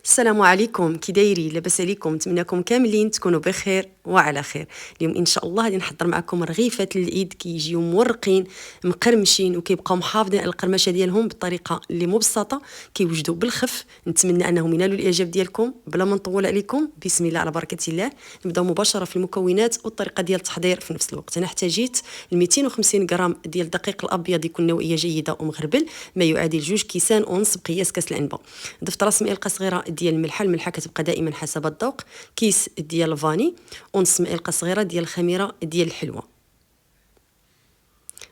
السلام عليكم، كي دايرين؟ لاباس عليكم؟ نتمنىكم كاملين تكونوا بخير وعلى خير. اليوم ان شاء الله غادي نحضر معكم رغيفات العيد كيجيو مورقين مقرمشين وكيبقاو محافظين على القرمشه ديالهم بطريقه اللي مبسطه كيوجدوا بالخف. نتمنى انهم ينالوا الاعجاب ديالكم. بلا ما نطول عليكم، بسم الله على بركه الله، نبداو مباشره في المكونات والطريقه ديال التحضير في نفس الوقت. انا احتاجيت 250 غرام ديال الدقيق الابيض يكون نوعيه جيده ومغربل، ما يعادل 2 كيسان ونص بقياس كاس العنبه. ضفت راس معلقه صغيره ديال الملحه كتبقى دائما حسب الذوق، كيس ديال الفاني، ونص معلقه صغيره ديال الخميره ديال الحلوه.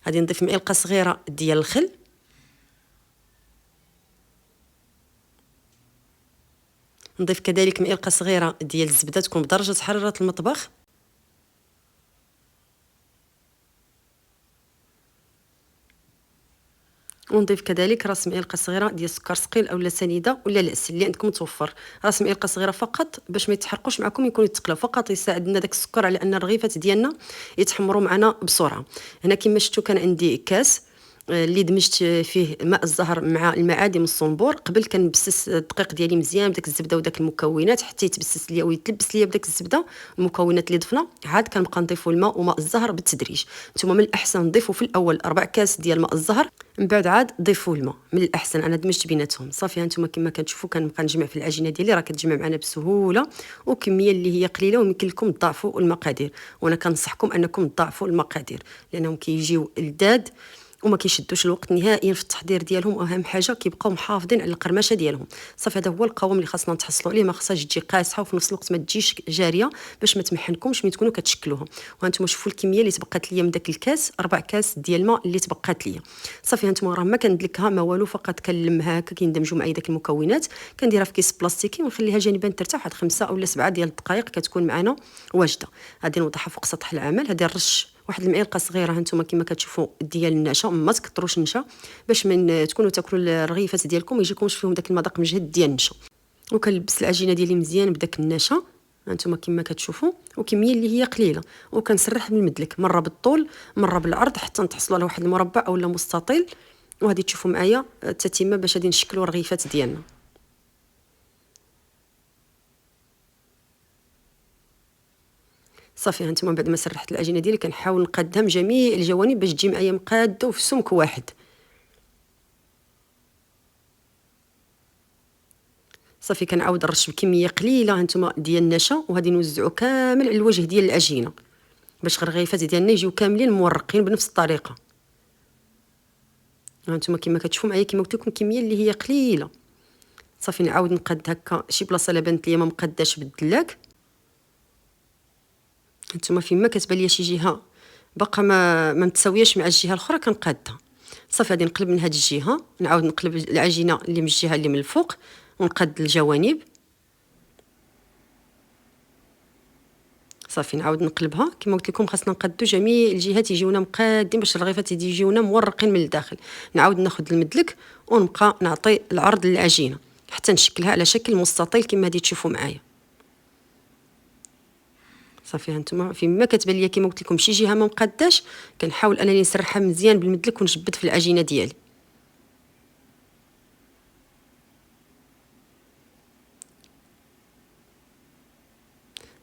غادي نضيف معلقه صغيره ديال الخل، نضيف كذلك معلقه صغيره ديال الزبده تكون بدرجه حراره المطبخ، ونضيف كذلك راس معلقه صغيره ديال السكر ثقيل اولا سنيده ولا العسل اللي عندكم متوفر. راس معلقه صغيره فقط باش ما يتحرقوش معكم، يكونوا يتقلاو فقط، يساعدنا داك السكر على ان الرغيفات ديالنا يتحمروا معنا بسرعه. هنا كما شفتوا كان عندي كاس اللي دمجت فيه ماء الزهر مع المعادن الصنبور. قبل كنبسس الدقيق ديالي مزيان بداك الزبده وداك المكونات حتى يتبسس ليا ويتلبس ليا بداك الزبده المكونات اللي ضفنا. عاد كنبقى نضيفوا الماء وماء الزهر بالتدريج. نتوما من الاحسن تضيفوا في الاول 4 كاس ديال ماء الزهر، من بعد عاد ضيفوا الماء. من الاحسن انا دمجت بيناتهم. صافي هانتوما كما كتشوفوا كنبقى نجمع في العجينه ديالي، راه كتجمع معنا بسهوله وكميه اللي هي قليله، ويمكن لكم تضاعفوا المقادير، وانا كنصحكم انكم تضاعفوا المقادير لانهم كيجيو لذاذ وما كيشدوش الوقت نهائيا في التحضير ديالهم، واهم حاجه كيبقاو محافظين على القرمشه ديالهم. صافي هذا هو القوام اللي خاصنا نتحصلوا عليه، ما خصهاش تجي قاصحه وفي نفس الوقت ما تجيش جاريه باش ما تمحنكمش ملي تكونوا كتشكلوها. وهانتوما شوفوا الكميه اللي تبقات ليا من داك الكاس، 4 كاس ديال الماء اللي تبقات ليا. صافي هانتوما راه ما كندلكها ما والو، فقط كنلمها هكا كيندمجوا معايا داك المكونات، كنديرها في كيس بلاستيكي ونخليها جانبا ترتاح واحد 5 أو 7 ديال الدقائق كتكون معنا واجده. غادي نوضعها فوق سطح العمل. هذه الرش واحد المعلقه صغيره هانتوما كما كتشوفوا ديال النشا، ما تكثروش النشا باش من تكونوا تاكلوا الرغيفات ديالكم ما يجيكمش فيهم داك المذاق مجهد ديال النشا. وكنلبس العجينه ديالي مزيان بداك النشا هانتوما كما كتشوفوا، وكميه اللي هي قليله، وكنسرح بالمدلك مره بالطول مره بالعرض حتى نتحصلوا على واحد المربع اولا مستطيل. وغادي تشوفوا معايا التتمه باش غادي نشكلوا الرغيفات ديالنا. صافي هانتوما بعد ما سرحت العجينه ديالي كنحاول نقادها من جميع الجوانب باش تجي معايا مقاده وفي سمك واحد. صافي كنعاود نرش بكميه قليله هانتوما ديال النشا، وغادي نوزعو كامل على الوجه ديال العجينه باش الرغيفات ديالنا يجيو كاملين مورقين بنفس الطريقه. هانتوما كما كتشوفوا معايا كما قلت لكم كميه اللي هي قليله. صافي نعاود نقاد هكا شي بلاصه لا بانت ليا ما مقاداش بالدلاك. هانتوما فيما كتبان ليا شي جهه باقا ما متساوياش مع الجهه الاخرى كنقادها. صافي غادي نقلب من هذه الجهه، نعاود نقلب العجينه اللي من الجهه اللي من الفوق ونقاد الجوانب. صافي نعاود نقلبها كما قلت لكم، خاصنا نقادو جميع الجهات يجيونا مقادين باش الرغيفات يجيونا مورقين من الداخل. نعاود ناخذ المدلك ونبقى نعطي العرض للعجينه حتى نشكلها على شكل مستطيل كما غادي تشوفوا معايا. صافي هانتوما فيما كتبان ليا كما قلت لكم شي جهه ما مقاداش، كنحاول انني نسرحها مزيان بالمدلك ونجبد في العجينه ديالي.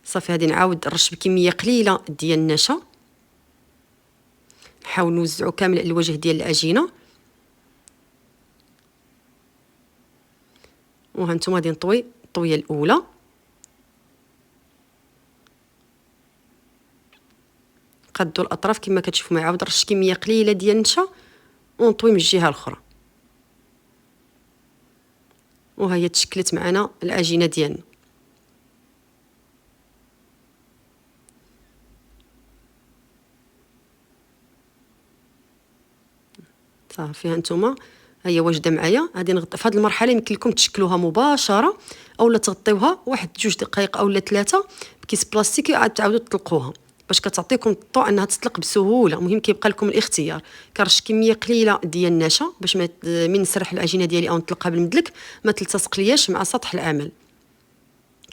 صافي غادي نعاود نرش بكميه قليله ديال النشا، نحاول نوزعو كامل على الوجه ديال العجينه. وهانتوما غادي نطوي الطويه الاولى، قادوا الاطراف كما كتشوفوا معايا، عاود نرش كميه قليله ديال النشا ونطوي من الجهه الاخرى. وها هي تشكلت معنا العجينه ديالنا. صافي هانتوما هي واجده معايا. غادي نغطي في هذه المرحله يمكن لكم تشكلوها مباشره اولا تغطيوها واحد 2 دقائق اولا 3 بكيس بلاستيكي عاد تعاودوا تطلقوها باش كتعطيكم الضوء انها تطلق بسهوله. المهم كيبقى لكم الاختيار. كنرش كميه قليله ديال النشا باش ما من نسرح العجينه ديالي او نطلقها بالمدلك ما تلتصق لياش مع سطح العمل.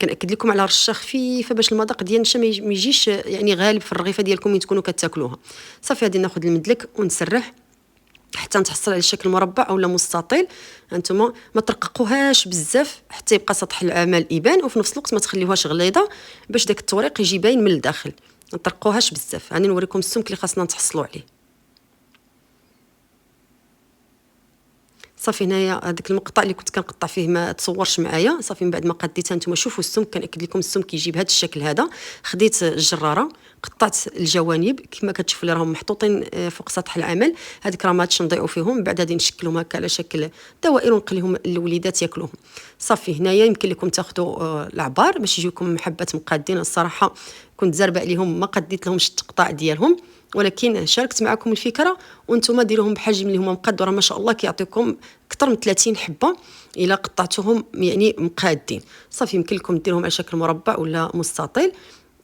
كنأكد لكم على رشه خفيفه باش المذاق ديال النشا ما يجيش يعني غالب في الرغيفه ديالكم ملي تكونوا كتاكلوها. صافي غادي ناخذ المدلك ونسرح حتى نتحصل على شكل مربع اولا مستطيل. هانتوما ما ترققوهاش بزاف حتى يبقى سطح العمل يبان، وفي نفس الوقت ما تخليوهاش غليظه باش داك التوريق يجي باين من الداخل. ما ترققوهاش بزاف. هاني نوريكم السمك اللي خاصنا نتحصلوا عليه. صافي هنايا هذاك المقطع اللي كنت كنقطع فيه ما تصورش معايا. صافي من بعد ما قديتها نتوما شوفوا السمك، كنأكد لكم السمك يجي بهذا الشكل هذا. خديت الجراره قطعت الجوانب كما كتشوفوا لي راهم محطوطين فوق سطح العمل. هذيك راه ما غاديش نضيعوا فيهم، من بعد غادي نشكلهم هكا على شكل دوائر ونقليهم الوليدات ياكلوهم. صافي هنايا يمكن لكم تاخذوا العبار باش يجيوكم حبات مقادين. الصراحه كنت زربه عليهم ما قديت لهمش التقطاع ديالهم، ولكن شاركت معكم الفكره وانتم ديروهم بحجم اللي هما مقاد، ما شاء الله كيعطيكم اكثر من 30 حبه الا قطعتوهم يعني مقادين. صافي يمكن لكم ديروهم على شكل مربع ولا مستطيل.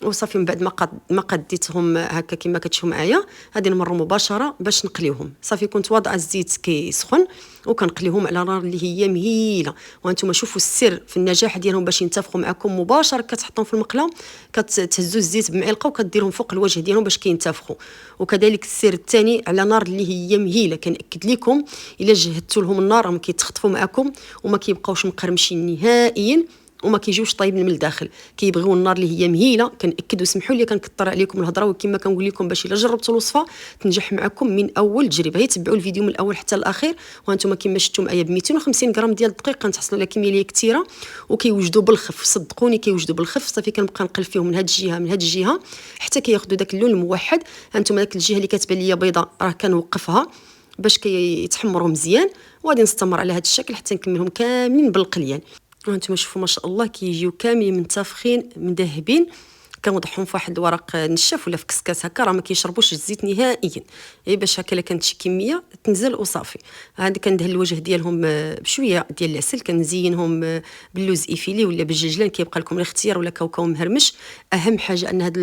وصافي من بعد ما قديتهم هكا كما كتشوفوا معايا غادي نمروا مباشره باش نقليوهم. صافي كنت واضعه الزيت كيسخن وكنقليهم على نار اللي هي مهيله. وانتم شوفوا السر في النجاح ديالهم باش ينتفخوا معكم مباشره. كتحطهم في المقله كتهزوا الزيت بمعلقه وكديرهم فوق الوجه ديالهم باش كينتفخوا. وكذلك السر الثاني على نار اللي هي مهيله. كنأكد لكم الا جهدتوا لهم النار راهم كيتخطفوا معكم وما كيبقاوش مقرمشين نهائيا وما كيجيوش طايبين من الداخل. كيبغيو النار اللي هي مهيله. كنأكد وسمحوا لي كنكثر عليكم الهضره، وكما كنقول لكم باش الا جربتوا الوصفه تنجح معكم من اول تجربه. هي تبعوا الفيديو من الاول حتى الاخير. وانتم كما شفتوا معايا ب 250 غرام ديال الدقيق كنتحصلوا على كميه اللي كثيره وكيوجدوا بالخف. صدقوني كيوجدوا بالخف. صافي كنبقى نقلب فيهم من هذه الجهه من هذه الجهه حتى كياخذوا داك اللون الموحد. هانتم داك الجهه اللي كتبان ليا بيضاء راه كنوقفها باش كيتحمروا مزيان، وغادي نستمر على هذا الشكل حتى نكملهم كاملين بالقليان. وانتم شوفوا ما شاء الله كيجيو كاملين منتفخين مذهبين. كنوضعهم في واحد الورق نشاف ولا في كسكاس هكا راه ما كيشربوش الزيت نهائيا، غير باش هكا الا كانت شي كميه تنزل وصافي. هادي كندهن الوجه ديالهم بشويه ديال العسل. كنزينهم باللوز ايفيلي ولا بالجلجلان، كيبقى لكم الاختيار، ولا كاوكاو مهرمش. اهم حاجه ان هاد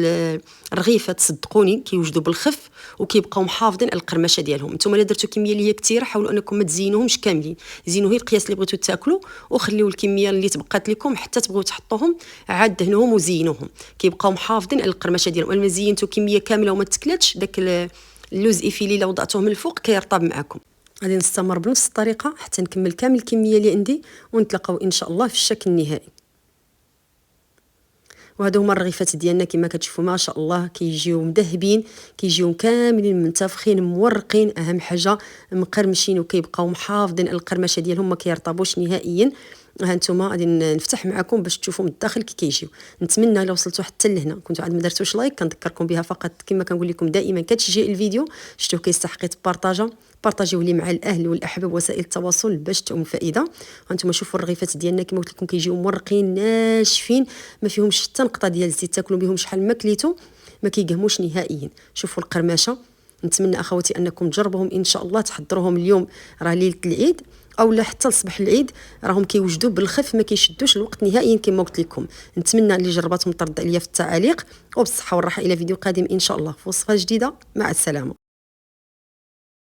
الرغيفات صدقوني كيوجدوا بالخف وكيبقاو محافظين على القرمشه ديالهم. نتوما الا درتوا كميه اللي هي كثيره حاولوا انكم ما تزينوهمش كاملين، زينوا غير القياس اللي بغيتوا تاكلوا وخليوا الكميه اللي تبقات لكم حتى تبغوا تحطوهم عاد دهنوهم وزينوهم كيبقاو محافظين على القرمشه ديالهم. الا زينتوا كميه كامله وما تكلاتش داك اللوز ايفيلي لو وضعتوه من الفوق كيرطب معكم. غادي نستمر بنفس الطريقه حتى نكمل كامل الكميه اللي عندي ونتلاقاو ان شاء الله في الشكل النهائي. وهادو هما الرغيفات ديالنا كما كتشوفوا ما شاء الله كيجيو مذهبين، كيجيو كاملين منتفخين مورقين، اهم حاجه مقرمشين وكيبقاو محافظين على القرمشه ديالهم ما كيرطبوش نهائيا. ها نتوما غادي نفتح معكم باش تشوفوا من الداخل كي كيجيو. نتمنى الا وصلتوا حتى لهنا كنتوا عاد ما درتوش لايك كنذكركم بها فقط كما كنقول لكم دائما كتشجيع الفيديو شفتوه كيستحق بارطاجيوه لي مع الاهل والاحباب وسائل التواصل باش تعم فائده. هانتوما شوفوا الرغيفات ديالنا كما قلت لكم كيجيو مرقين ناشفين ما فيهمش حتى نقطه ديال الزيت، تاكلوا بهم شحال ما كليتو ما كيقهموش نهائيا. شوفوا القرمشه. نتمنى اخواتي انكم تجربوهم ان شاء الله، تحضروهم اليوم راه ليله العيد او لا حتى لصباح العيد راهم كيوجدوا بالخف ما كيشدوش الوقت نهائيا كما قلت لكم. نتمنى اللي جرباتهم ترد عليا في التعاليق، وبالصحه والراحه الى فيديو قادم ان شاء الله في وصفه جديده. مع السلامه.